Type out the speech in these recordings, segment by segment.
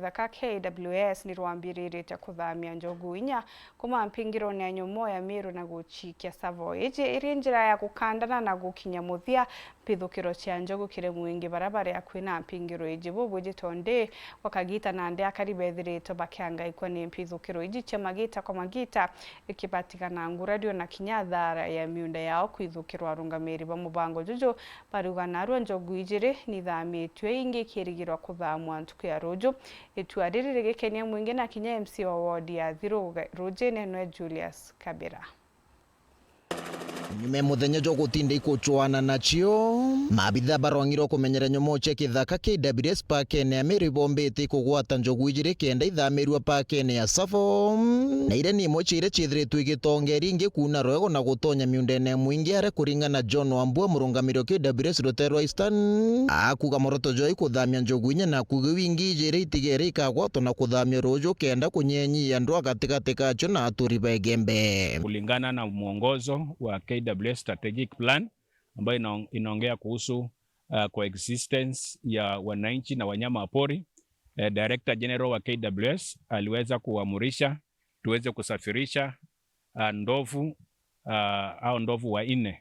Thaka KWS ni rwambirĩrĩte kuthamia njogu inya kuma mpingironi ya nyomo ya Meru na guchikia Tsavo. Iji iri njira ya gukandana na gukinya muthia mpithukiro cia njogu kiri mwingi barabara ya kwina mpingiro iji bubu jitonde wakagita na ande akaribethirito bakiangaikwa ni mpithukiro iji cia magita kwa magita ikipatikana nguradio na kinyathara ya miunda yao kwithukirwa rungamiri ba mubango juju baruganarwa njogu ijiri ni thamitwe ingi kirigirwa kuthamwa ntuku ya rojo. Itua riri rigikenia mwingi na kinya MC wa ward ya Thiru Rujene nwe Julius Kabira. Nyume muthenya jo gutinda ikuchwana nacio mabitha barongiro kumenyera nyomo cia kithaka KWS parkene ya Meru bombete kugwata njogu ijiri kenda ithamirwa parkene ya Tsavo na ire ni imwe chire chithiritwe igitongeri ingi kuna roego na gutonya miundene mwingi are kuringana John Wambua murungamiro KWS Rotero Eastern akuga moroto jo ikuthamia njogu inya na kuga wingi ijiri itigere ikagwatwo na kuthamia rojo kenda kunyenyi andu gatigati kacho na aturi begembe kulingana na mwongozo wa KWS strategic plan ambayo inaongea kuhusu coexistence ya wananchi na wanyama pori. Director General wa KWS aliweza kuamurisha tuweze kusafirisha ndovu au ndovu wanne.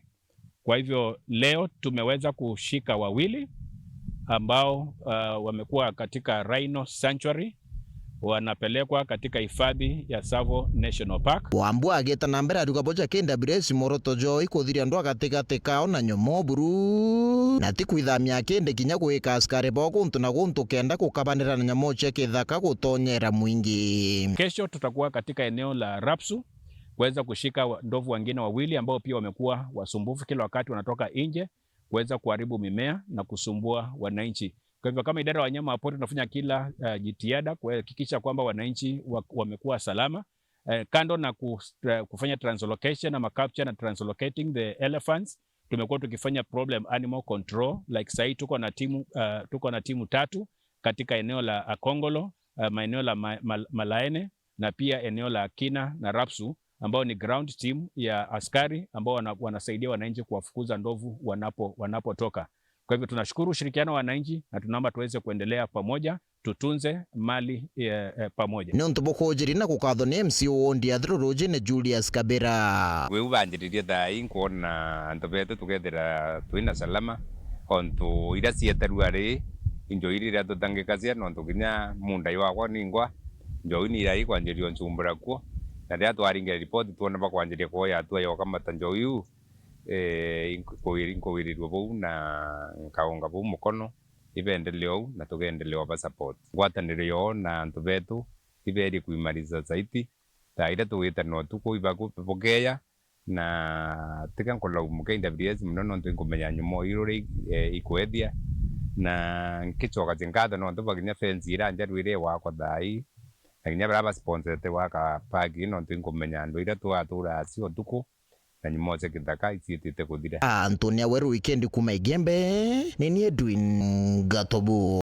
Kwa hivyo leo tumeweza kushika wawili ambao wamekuwa katika Rhino Sanctuary, wanapelekwa katika hifadhi ya Tsavo National Park. Wambua ageta na mbere aruga boja KWS moroto jo ikuthiria andu agatigati kao na nyomo buru na ti kwithamia kende kinya gwika askari bo kuntu na guntu kenda kukabanira na nyomo cia kithaka gutonyera mwingi. Kesho tutakuwa katika eneo la Rapsu kuweza kushika ndovu wengine wawili ambao pia wamekuwa wasumbufu kila wakati wanatoka nje kuweza kuharibu mimea na kusumbua wananchi. Kwa hivyo kama idara ya wanyama wa pori tunafanya kila jitihada kuhakikisha kwamba wananchi wamekuwa salama. Kando na kufanya translocation na capture na translocating the elephants, tumekuwa tukifanya problem animal control. Like sahi tuko na timu 3 katika eneo la Akongolo, maeneo la Malaene na pia eneo la Kina na Rapsu ambao ni ground team ya askari ambao wanasaidia wananchi kuwafukuza ndovu wanapotoka. Kwa hivyo tunashukuru ushirikiano wa wananchi na tunaomba tuweze kuendelea pamoja, tutunze mali pamoja. Ni ntuboko jirina kukatho ni MC wa ward ya Thiru Rujene Julius Kabira. We ubanjiririe thai nkuona ntubetu tukethira twina salama ontu ira cieteru ari injo irira tutangikacia no tukinya mundai wakwa ningwa njo ni irai kwanjirio ncumbura kuo na ria twaringe report tuona bakwanjiria kuoya atua yoka matanjo yu inkuwirirwo bau na nkaunga bau mukono ibendeleo na tugendeleo ba support ngwatanĩrĩo na antu betu iberi kuimariza zaidi taira tuwita no tuko ibaku pokeya na tika nkola KWS mnono ntumenya nyomo irore ikwethia na nkichoka tingada no tubaginya fence ira njarwire wakwa thai naginya bara sponsor te waka pagi no ntumenya ndo ira twatura acio tuko na nyimoze kithaka isietite kuthira. Antonia Weru weekend kuma Igembe ni Edwin Gatobu.